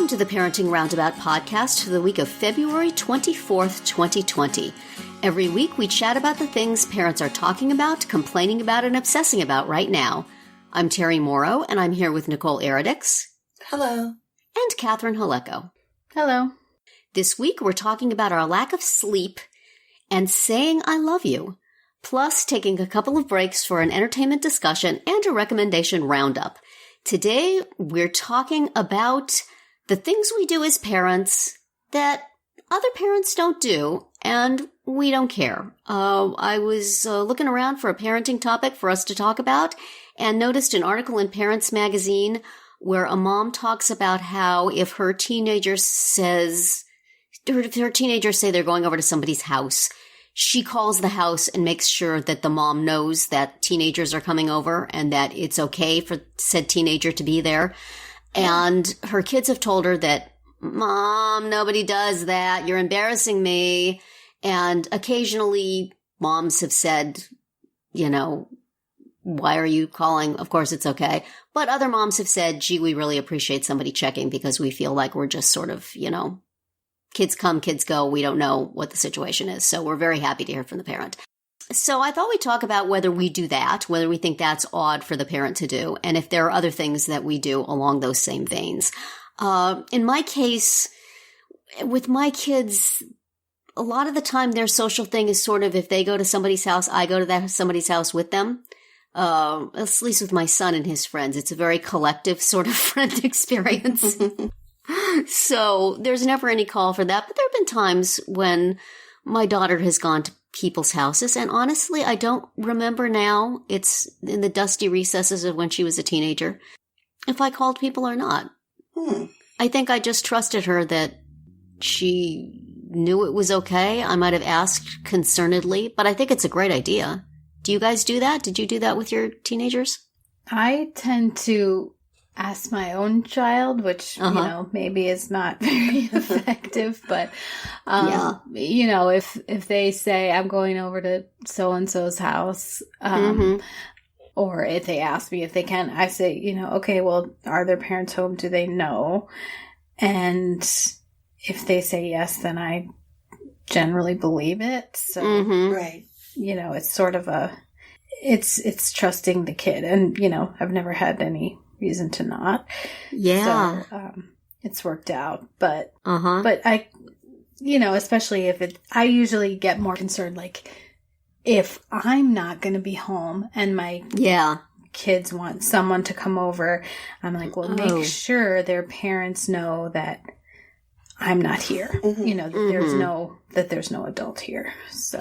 Welcome to the Parenting Roundabout podcast for the week of February 24th, 2020. Every week we chat about the things parents are talking about, complaining about, and obsessing about right now. I'm Terry Morrow, and I'm here with Nicole Eridix. Hello. And Catherine Haleko. Hello. This week we're talking about our lack of sleep and saying I love you, plus taking a couple of breaks for an entertainment discussion and a recommendation roundup. Today we're talking about the things we do as parents that other parents don't do, and we don't care. I was looking around for a parenting topic for us to talk about and noticed an article in Parents Magazine where a mom talks about how if her teenagers say they're going over to somebody's house, she calls the house and makes sure that the mom knows that teenagers are coming over and that it's okay for said teenager to be there. And her kids have told her that, Mom, nobody does that. You're embarrassing me. And occasionally moms have said, why are you calling? Of course it's okay. But other moms have said, gee, we really appreciate somebody checking because we feel like we're just sort of, kids come, kids go. We don't know what the situation is. So we're very happy to hear from the parent. So I thought we'd talk about whether we do that, whether we think that's odd for the parent to do, and if there are other things that we do along those same veins. In my case, with my kids, a lot of the time their social thing is sort of if they go to somebody's house, I go to somebody's house with them. At least with my son and his friends. It's a very collective sort of friend experience. So there's never any call for that. But there have been times when my daughter has gone to people's houses. And honestly, I don't remember now. It's in the dusty recesses of when she was a teenager, if I called people or not. I think I just trusted her that she knew it was okay. I might have asked concernedly, but I think it's a great idea. Do you guys do that? Did you do that with your teenagers? I tend to ask my own child, which, maybe is not very effective, but, if they say I'm going over to so-and-so's house, or if they ask me if they can, I say, okay, well, are their parents home? Do they know? And if they say yes, then I generally believe it. So, Right. It's sort of it's trusting the kid. And, I've never had any reason to not. Yeah. So, it's worked out. But I, especially I usually get more concerned, like, if I'm not going to be home and my kids want someone to come over, I'm like, well, make sure their parents know that I'm not here. That there's no adult here. So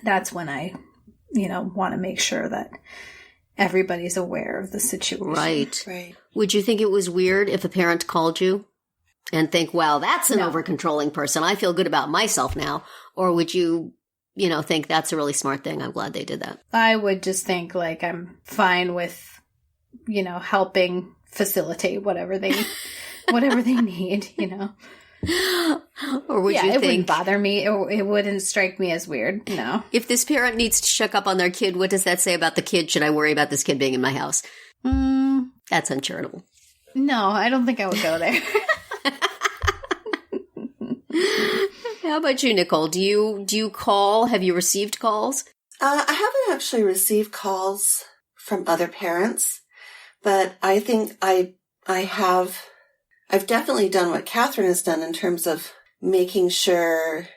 that's when I, want to make sure that everybody's aware of the situation. Right. Would you think it was weird if a parent called you and think, wow, that's an over-controlling person. I feel good about myself now. Or would you, think that's a really smart thing? I'm glad they did that. I would just think like I'm fine with, helping facilitate whatever they need, Or would you think it wouldn't bother me? It wouldn't strike me as weird. No. If this parent needs to check up on their kid, what does that say about the kid? Should I worry about this kid being in my house? That's uncharitable. No, I don't think I would go there. How about you, Nicole? Do you call? Have you received calls? I haven't actually received calls from other parents, but I think I've definitely done what Catherine has done in terms of making sure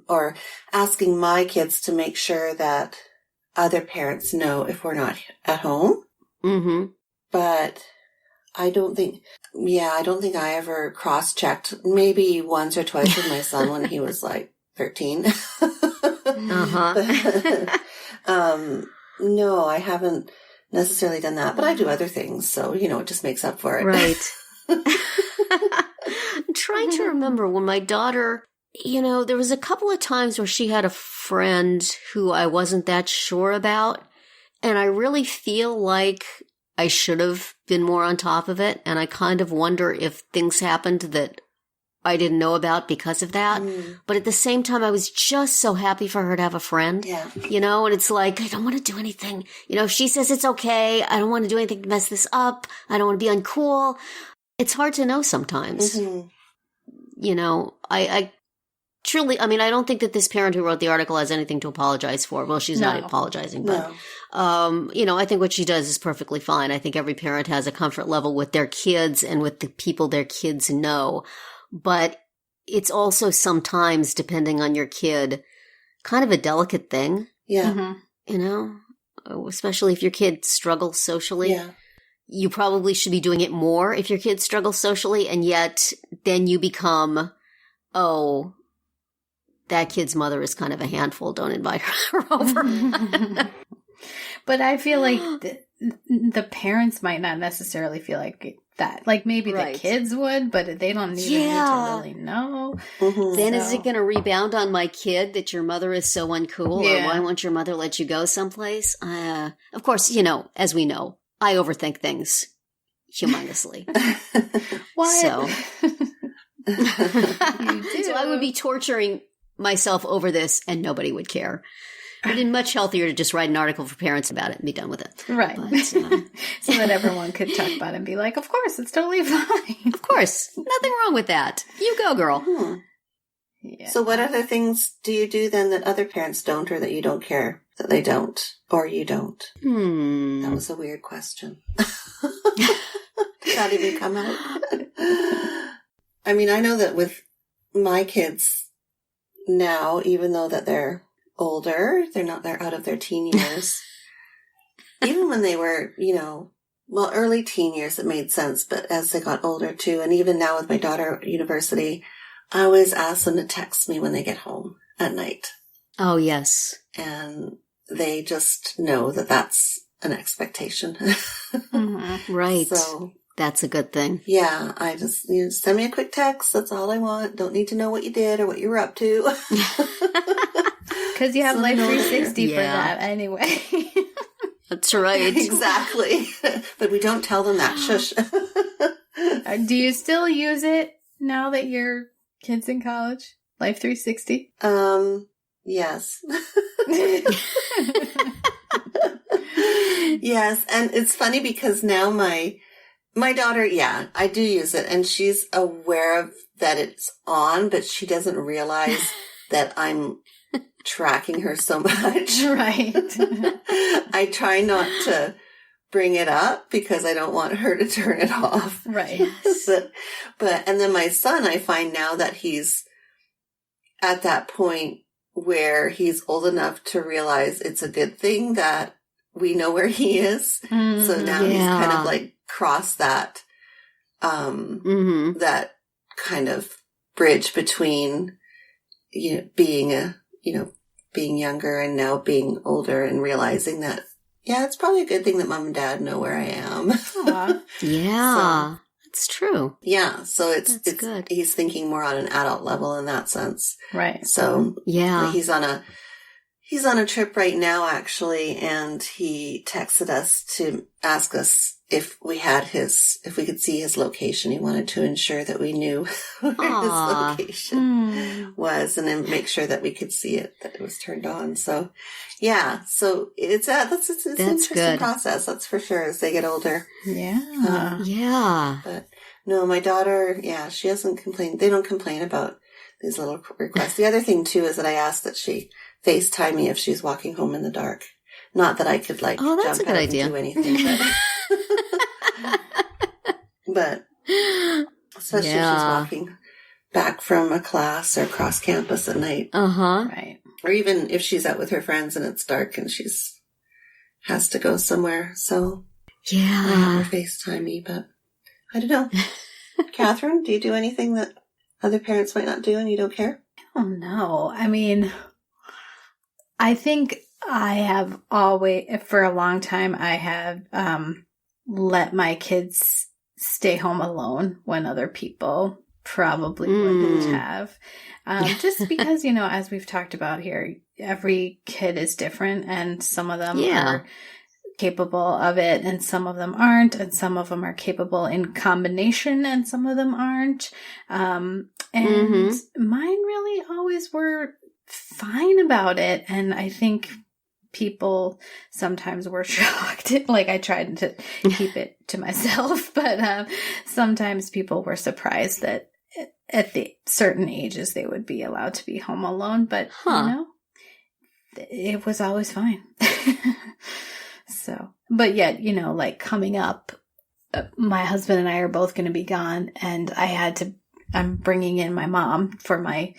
or asking my kids to make sure that other parents know if we're not at home. But I don't think I ever cross-checked, maybe once or twice with my son when he was like 13. No, I haven't necessarily done that, but I do other things. So, it just makes up for it. Right. I'm trying to remember when my daughter, there was a couple of times where she had a friend who I wasn't that sure about. And I really feel like I should have been more on top of it. And I kind of wonder if things happened that I didn't know about because of that. But at the same time, I was just so happy for her to have a friend. Yeah. And it's like, I don't want to do anything. If she says it's okay, I don't want to do anything to mess this up. I don't want to be uncool. It's hard to know sometimes. Mm-hmm. You know, I truly, I mean, I don't think that this parent who wrote the article has anything to apologize for. Well, she's not apologizing, but, you know, I think what she does is perfectly fine. I think every parent has a comfort level with their kids and with the people their kids know. But it's also sometimes, depending on your kid, kind of a delicate thing. Yeah. Mm-hmm. You know, especially if your kid struggles socially. Yeah. You probably should be doing it more if your kid struggles socially, and yet then you become, oh, that kid's mother is kind of a handful. Don't invite her over. But I feel like the parents might not necessarily feel like that. Like maybe the kids would, but they don't even need to really know. Mm-hmm. Then is it going to rebound on my kid that your mother is so uncool? Yeah. Or why won't your mother let you go someplace? Of course, you know, as we know, I overthink things humongously. What? So, You do. so I would be torturing myself over this and nobody would care. It'd be much healthier to just write an article for parents about it and be done with it. Right. But, so that everyone could talk about it and be like, of course, it's totally fine. of course, nothing wrong with that. You go, girl. Hmm. Yeah. So what other things do you do then that other parents don't, or that you don't care that they don't, or you don't? That was a weird question. Did that even come out? I mean, I know that with my kids now, even though that they're older, they're out of their teen years. Even when they were, you know, well, early teen years, it made sense, but as they got older too, and even now with my daughter at university, I always ask them to text me when they get home at night. Oh, yes. And they just know that that's an expectation. Mm-hmm. Right. So that's a good thing. yeah, I just, you know, send me a quick text. That's all I want. Don't need to know what you did or what you were up to. Because you have Life 360 for Yeah. that anyway. That's right. Exactly. But we don't tell them that. Shush. Do you still use it now that your kid's in college? Life 360? Yes. Yes. And it's funny because now my daughter, yeah, I do use it, and she's aware of that it's on, but she doesn't realize that I'm tracking her so much. Right. I try not to bring it up because I don't want her to turn it off. Right. But and then my son, I find now that he's at that point where he's old enough to realize it's a good thing that we know where he is. Mm-hmm. So now he's kind of like crossed that, that kind of bridge between, you know, being younger and now being older and realizing that, yeah, it's probably a good thing that mom and dad know where I am. Yeah, it's true. Yeah. So it's good. He's thinking more on an adult level in that sense. Right. So Yeah. he's on a trip right now, actually, and he texted us to ask us if we could see his location. He wanted to ensure that we knew where his location was, and then make sure that we could see it, that it was turned on. So, yeah. So it's an interesting good. process, that's for sure, as they get older. Yeah. Yeah. But no, my daughter, yeah, she doesn't complain. They don't complain about these little requests. The other thing too is that I asked that she FaceTime me if she's walking home in the dark. Not that I could that's jump a good out idea. and do anything, but especially if she's walking back from a class or across campus at night. Right. Or even if she's out with her friends and it's dark and has to go somewhere. So I have her FaceTime me, but I don't know. Catherine, do you do anything that other parents might not do and you don't care? Oh, no. I mean, I think I have always, for a long time, I have let my kids stay home alone when other people probably wouldn't have. Just because, you know, as we've talked about here, every kid is different, and some of them are capable of it and some of them aren't, and some of them are capable in combination and some of them aren't. And mine really always were fine about it. And I think people sometimes were shocked. Like, I tried to keep it to myself, but sometimes people were surprised that at the certain ages they would be allowed to be home alone. But, it was always fine. So, but yet, like coming up, my husband and I are both going to be gone, and I'm bringing in my mom for my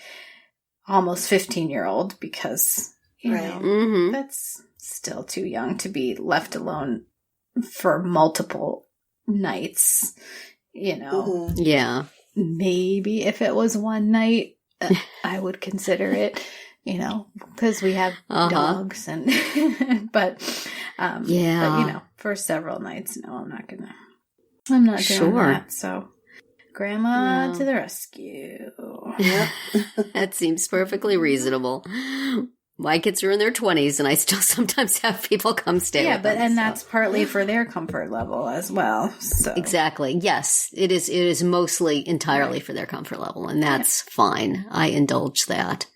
almost 15-year-old because, that's still too young to be left alone for multiple nights, Yeah. Maybe if it was one night, I would consider it, because we have dogs and, but for several nights, no, I'm not doing that. So grandma to the rescue. Yep. That seems perfectly reasonable. My kids are in their 20s, and I still sometimes have people come stay with them. And that's partly for their comfort level as well. So. Exactly. Yes, it is. It is mostly entirely for their comfort level, and that's fine. I indulge that.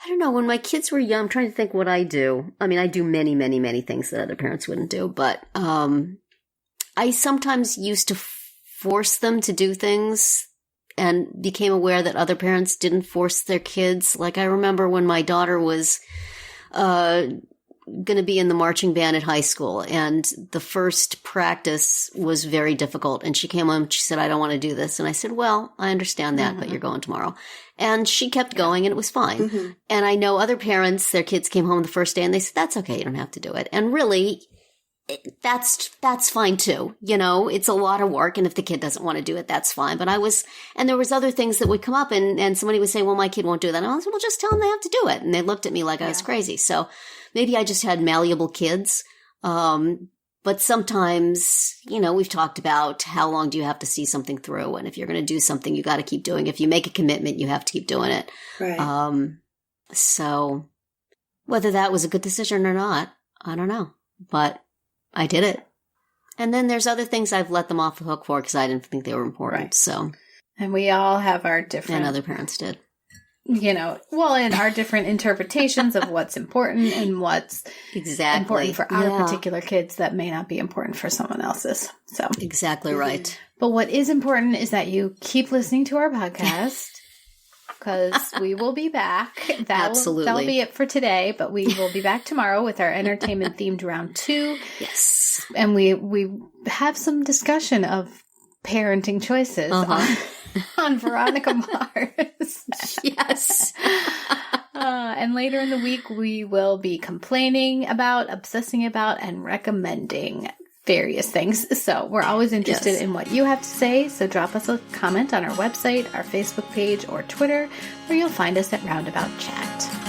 I don't know. When my kids were young, I'm trying to think what I do. I mean, I do many, many, many things that other parents wouldn't do, but I sometimes used to force them to do things and became aware that other parents didn't force their kids. Like, I remember when my daughter was going to be in the marching band at high school, and the first practice was very difficult. And she came home and she said, I don't want to do this. And I said, well, I understand that, but you're going tomorrow. And she kept going, and it was fine. Mm-hmm. And I know other parents, their kids came home the first day and they said, that's okay, you don't have to do it. And really, that's fine too. It's a lot of work. And if the kid doesn't want to do it, that's fine. But and there was other things that would come up, and somebody would say, well, my kid won't do that. And I was like, well, just tell them they have to do it. And they looked at me like I was crazy. So maybe I just had malleable kids. But sometimes, we've talked about how long do you have to see something through. And if you're going to do something, you got to keep doing it. If you make a commitment, you have to keep doing it. Right. So whether that was a good decision or not, I don't know. But I did it. And then there's other things I've let them off the hook for because I didn't think they were important. Right. So, and we all have our different. And other parents did. And our different interpretations of what's important and what's important for our particular kids that may not be important for someone else's. So exactly right. But what is important is that you keep listening to our podcast. Because we will be back. Absolutely. That'll be it for today, but we will be back tomorrow with our entertainment-themed round 2. Yes. And we have some discussion of parenting choices on Veronica Mars. Yes. And later in the week, we will be complaining about, obsessing about, and recommending various things. So we're always interested in what you have to say. So drop us a comment on our website, our Facebook page, or Twitter, where you'll find us at Roundabout Chat.